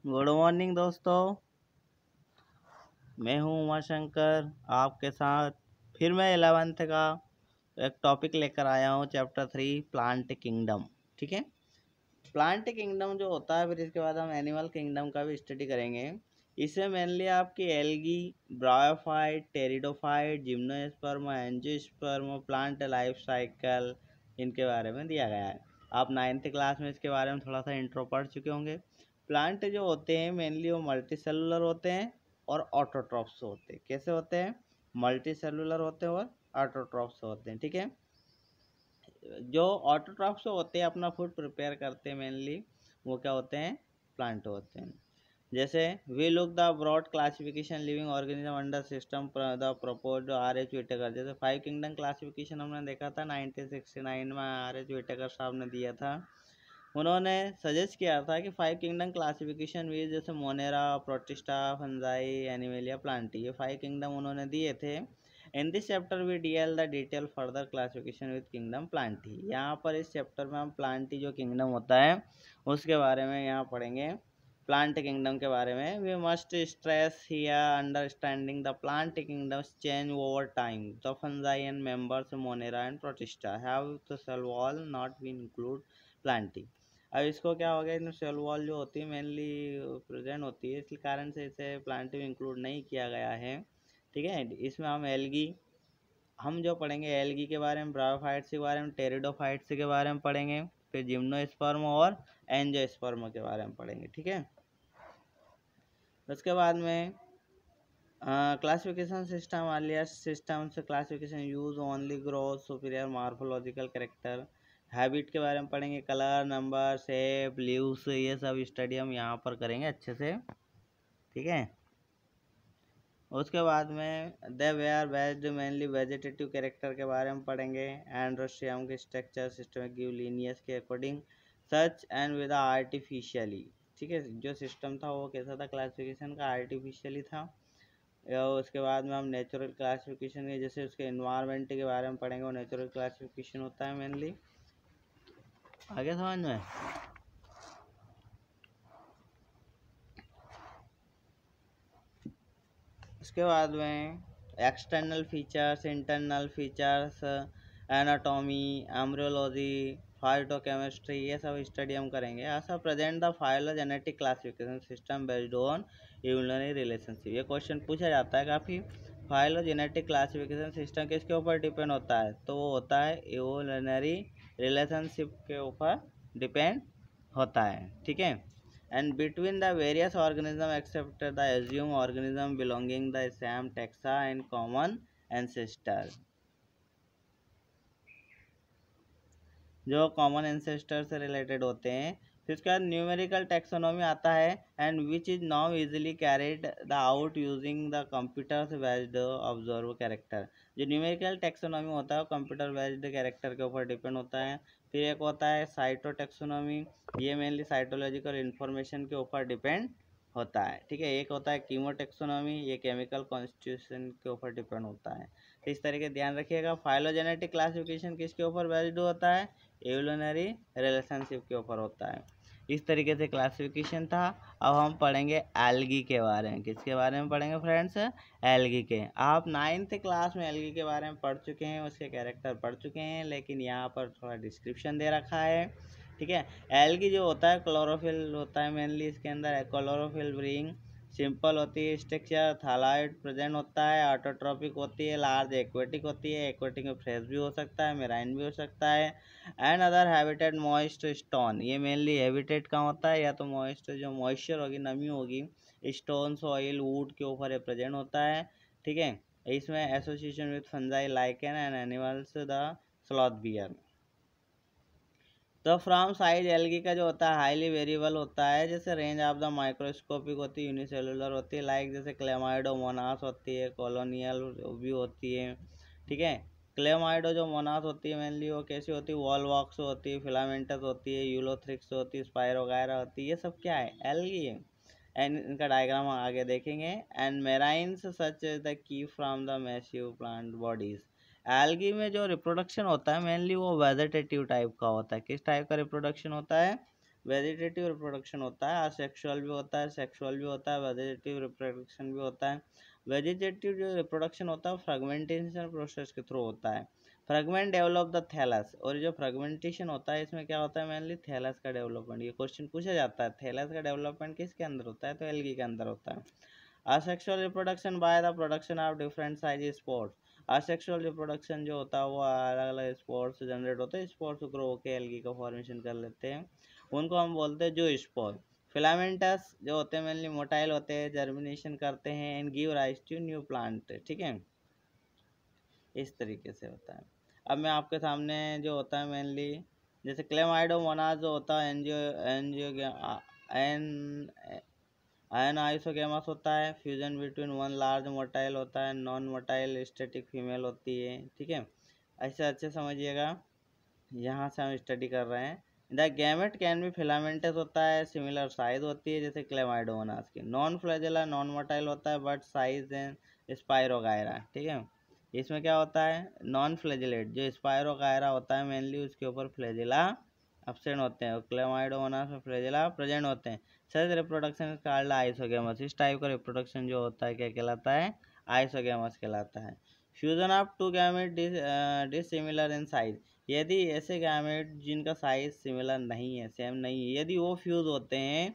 Good morning दोस्तों। मैं हूं उमा शंकर आपके साथ। फिर मैं 11th का एक टॉपिक लेकर आया हूं, चैप्टर 3 प्लांट किंगडम। ठीक है, प्लांट किंगडम जो होता है, फिर इसके बाद हम एनिमल किंगडम का भी स्टडी करेंगे। इसमें मेनली आपकी algae, bryophyte, pteridophyte, gymnosperm, angiosperm, plant life cycle, इनके बारे में दिया गया है। आप 9th क्लास में इसके बारे में थोड़ा सा इंट्रो पढ़ चुके होंगे। प्लांट जो होते हैं मेनली वो मल्टी सेलुलर होते हैं और ऑटोट्रॉफ्स होते हैं। कैसे होते हैं? मल्टी सेलुलर होते हैं और ऑटोट्रॉफ्स होते हैं। ठीक है, जो ऑटोट्रॉफ्स होते हैं अपना फूड प्रिपेयर करते हैं मेनली, वो क्या होते हैं? प्लांट होते हैं। जैसे we look the broad classification living organism under system the proposed R.H. Whittaker. जैसे 5 किंगडम क्लासिफिकेशन हमने देखा था 1969 में, R.H. विटेकर साहब ने दिया था। उन्होंने सजेस्ट किया था कि 5 किंगडम क्लासिफिकेशन भी, जैसे monera, protista, fungi, animalia, plantae, ये 5 किंगडम उन्होंने दिए थे। In this chapter we deal the detail further classification with kingdom plantae. यहाँ पर इस चैप्टर में हम प्लांटी जो किंगडम होता है उसके बारे में यहाँ पढ़ेंगे। प्लांट किंगडम के बारे में we must stress here understanding the plant kingdoms change over time. The fungi and members monera and protista have the cell wall not been include plantae. अब इसको क्या हो गया, इसमें सेल वॉल जो होती है मेनली प्रेजेंट होती है, इसी कारण से इसे प्लांट में इंक्लूड नहीं किया गया है। ठीक है, इसमें हम एल्गी, हम जो पढ़ेंगे एल्गी के बारे में, ब्रायोफाइट्स के बारे में, टेरिडोफाइट्स के बारे में पढ़ेंगे, फिर जिम्नोस्पर्म और एंजियोस्पर्म के बारे में पढ़ेंगे। ठीक है, उसके बाद में क्लासिफिकेशन सिस्टम, अर्लिएस्ट सिस्टम से classification use only growth superior morphological character. Habit के बारे में पढ़ेंगे, कलर, नंबर, शेप, लीव्स, ये सब स्टडी हम यहाँ पर करेंगे अच्छे से। ठीक है, उसके बाद में they were based mainly vegetative character के बारे में पढ़ेंगे। एंड्रोस्टियम के स्ट्रक्चर सिस्टम गिव लीनियस के according such and with artificially. ठीक है, जो सिस्टम था वो कैसा था क्लासिफिकेशन का? आर्टिफिशियली था। उसके बाद में हम नेचुरल क्लासिफिकेशन के, जैसे उसके इन्वायरमेंट के बारे में पढ़ेंगे, वो नेचुरल क्लासिफिकेशन होता है मेनली। आगे समझ में? उसके बाद में external features, internal features, anatomy, embryology, phytochemistry, ये सब स्टडी हम करेंगे। ऐसा present the phylogenetic classification system based on evolutionary relationship. ये क्वेश्चन पूछा जाता है काफ़ी। फाइलोजेनेटिक क्लासिफिकेशन सिस्टम किसके ऊपर डिपेंड होता है? तो वो होता है इवोल्यूशनरी रिलेशनशिप के ऊपर डिपेंड होता है। ठीक है, and between the various organisms except the assumed organism belonging the same taxa and common ancestor, जो कॉमन एंसेस्टर से रिलेटेड होते हैं। फिर उसके बाद न्यूमेरिकल टेक्सोनॉमी आता है, and which is now easily carried the out using the computer based observe character. जो न्यूमेरिकल टेक्सोनॉमी होता है वो कंप्यूटर बेस्ड कैरेक्टर के ऊपर डिपेंड होता है। फिर एक होता है साइटो टेक्सोनॉमी, ये मेनली साइटोलॉजिकल इंफॉर्मेशन के ऊपर डिपेंड होता है। ठीक है, एक होता है कीमो टेक्सोनॉमी, ये केमिकल कॉन्स्टिट्यूशन के ऊपर डिपेंड होता है। तो इस तरीके ध्यान रखिएगा। फाइलोजेनेटिक क्लासिफिकेशन किसके ऊपर बेस्ड होता है? एवोल्यूशनरी रिलेशनशिप के ऊपर होता है। इस तरीके से क्लासिफिकेशन था। अब हम पढ़ेंगे एल्गी के बारे में। किसके बारे में पढ़ेंगे फ्रेंड्स? एल्गी के। आप 9th क्लास में एल्गी के बारे में पढ़ चुके हैं, उसके कैरेक्टर पढ़ चुके हैं, लेकिन यहाँ पर थोड़ा डिस्क्रिप्शन दे रखा है। ठीक है, एल्गी जो होता है क्लोरोफिल होता है मेनली, इसके अंदर क्लोरोफिल ब्रिंग सिंपल होती है स्ट्रक्चर, थालाइड प्रेजेंट होता है, ऑटोट्रॉपिक होती है, लार्ज एक्वेटिक होती है, एक्वेटिक में फ्रेश भी हो सकता है, मेराइन भी हो सकता है, and other habitat moist stone. ये मेनली हैबिटेट का होता है, या तो मॉइस्ट जो मॉइस्चर होगी, नमी होगी, स्टोन, सॉइल, वुड के ऊपर ये प्रेजेंट होता है। ठीक है, इसमें association with fungi, lichen and animals the sloth bear. तो फ्रॉम साइज एल्गी का जो होता है हाईली वेरिएबल होता है। जैसे रेंज ऑफ द माइक्रोस्कोपिक होती है, यूनिसेलुलर होती है, लाइक जैसे क्लेमाइडोमोनास होती है, कॉलोनियल भी होती है। ठीक है, क्लेमाइडो जो मोनास होती है मेनली वो कैसी होती है? वॉलवॉक्स होती है, फिलामेंटस होती है, यूलोथ्रिक्स होती है, स्पाइरो वगैरह होती है, ये सब क्या है? एल्गी है। एंड इनका डायग्राम आगे देखेंगे। And marines such the key from the massive plant bodies. Algae में जो रिप्रोडक्शन होता है मेनली वो वेजिटेटिव टाइप का होता है। किस टाइप का रिप्रोडक्शन होता है? वेजिटेटिव रिप्रोडक्शन होता है, असेक्सुअल भी होता है, सेक्सुअल भी होता है, वेजिटेटिव रिप्रोडक्शन भी होता है। वेजिटेटिव जो रिप्रोडक्शन होता है वो फ्रेगमेंटेशन प्रोसेस के थ्रू होता है। फ्रेगमेंट डेवलप द थैलस, और जो फ्रेगमेंटेशन होता है इसमें क्या होता है, मेनली थैलस का डेवलपमेंट। ये क्वेश्चन पूछा जाता है, थैलस का डेवलपमेंट किसके अंदर होता है, तो एल्गी के अंदर होता है। Asexual reproduction by the production of different size spores, asexual reproduction जो होता है वो अलग अलग स्पोर्स जनरेट होते हैं, स्पोर्स ग्रो होकर एल्गी का फॉर्मेशन कर लेते हैं, उनको हम बोलते हैं जो स्पोर। फिलामेंटस जो होते हैं मेनली मोटाइल होते हैं, जर्मिनेशन करते हैं and give rise to new plant, ठीक है, इस तरीके से होता है। अब मैं आपके सामने जो होता है मेनली, जैसे क्लेमाइडोमोनास जो होता है आयन आइसोगेमस होता है, fusion between one large motile होता है, नॉन मोटाइल स्टैटिक फीमेल होती है, ठीक है, ऐसे अच्छे समझिएगा। यहाँ से हम स्टडी कर रहे हैं। The gamete can be filamentous होता है, सिमिलर साइज होती है जैसे क्लेमाइडोमोनास की। नॉन फ्लैजेला नॉन मोटाइल होता है बट साइज एंड स्पाइरोगायरा, ठीक है। इसमें क्या होता है, नॉन फ्लैजिलेट जो स्पाइरोगायरा होता है मेनली उसके ऊपर फ्लैजिला एब्सेंट होते हैं, और क्लेमाइडोमोनास में फ्लैजिला प्रेजेंट होते हैं। सच रिप्रोडक्शन कॉल्ड आइसोगेमस, इस टाइप का रिप्रोडक्शन जो होता है क्या कहलाता है, आइसोगेमस कहलाता है। Fusion of two gamete dissimilar in size, यदि ऐसे गैमेट जिनका साइज सिमिलर नहीं है, सेम नहीं है, यदि वो फ्यूज होते हैं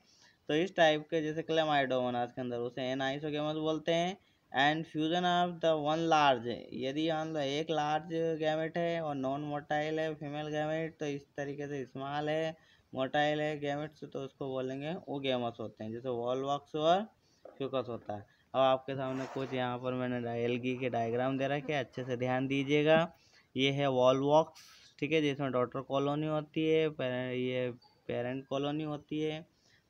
तो इस टाइप के जैसे क्लेमाइडोमोनास के अंदर उसे एनाइसोगेमस बोलते हैं। And fusion of the one large, यदि एक लार्ज गैमेट है और नॉन मोटाइल है फीमेल गैमेट, तो इस तरीके से स्मॉल है मोटाइल है गैमेट्स, तो उसको बोलेंगे वो गैमस होते हैं, जैसे वॉलवॉक्स और फ्यूकस होता है। अब आपके सामने कुछ यहाँ पर मैंने एल्गी के डायग्राम दे रखे, अच्छे से ध्यान दीजिएगा। ये है वॉलवॉक्स, ठीक है, जिसमें डॉटर कॉलोनी होती है, ये पेरेंट कॉलोनी होती है।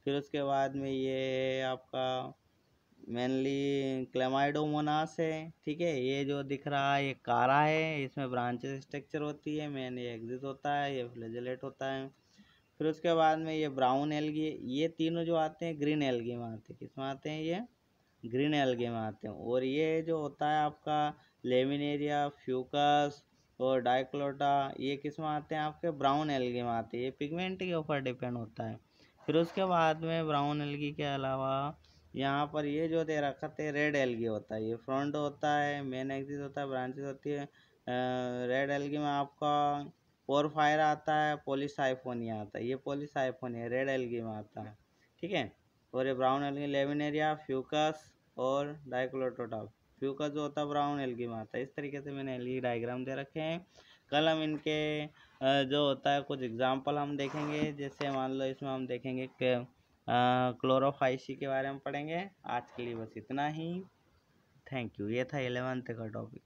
फिर उसके बाद में ये आपका मेनली क्लेमाइडोमोनास है, ठीक है, ये जो दिख रहा है ये कारा है, इसमें ब्रांचेस स्ट्रक्चर होती है, मेन ये एक्सिस होता है, ये फ्लैजेलेट होता है। फिर उसके बाद में ये ब्राउन एल्गी, ये तीनों जो आते हैं ग्रीन एल्गी में आते हैं, किस में आते हैं, ये ग्रीन एल्गी में आते हैं। और ये जो होता है आपका लेमिनेरिया, फ्यूकस और डाइक्लोटा, ये किस में आते हैं, आपके ब्राउन एल्गी में आते हैं, ये पिगमेंट के ऊपर डिपेंड होता है। फिर उसके बाद में ब्राउन एल्गी के अलावा यहाँ पर ये जो दे रखा थे रेड एल्गी होता है, ये फ्रंट होता है, मेन एक्सिस होता है, ब्रांचेस होती है। रेड एल्गी में आपका पोरफायर आता है, पॉलीसाइफोनिया आता है, ये पॉलीसाइफोनिया रेड एल्गी में आता है, ठीक है। और ये ब्राउन एल्गी लेमिनेरिया, फ्यूकस और डाइक्लोटोटा, फ्यूकस जो होता है ब्राउन एल्गी में आता है। इस तरीके से मैंने एल्गी डायग्राम दे रखे हैं। कल हम इनके जो होता है कुछ एग्जाम्पल हम देखेंगे, जैसे मान लो इसमें हम देखेंगे कि क्लोरोफाइसी के बारे में पढ़ेंगे। आज के लिए बस इतना ही, थैंक यू। ये था 11th का टॉपिक।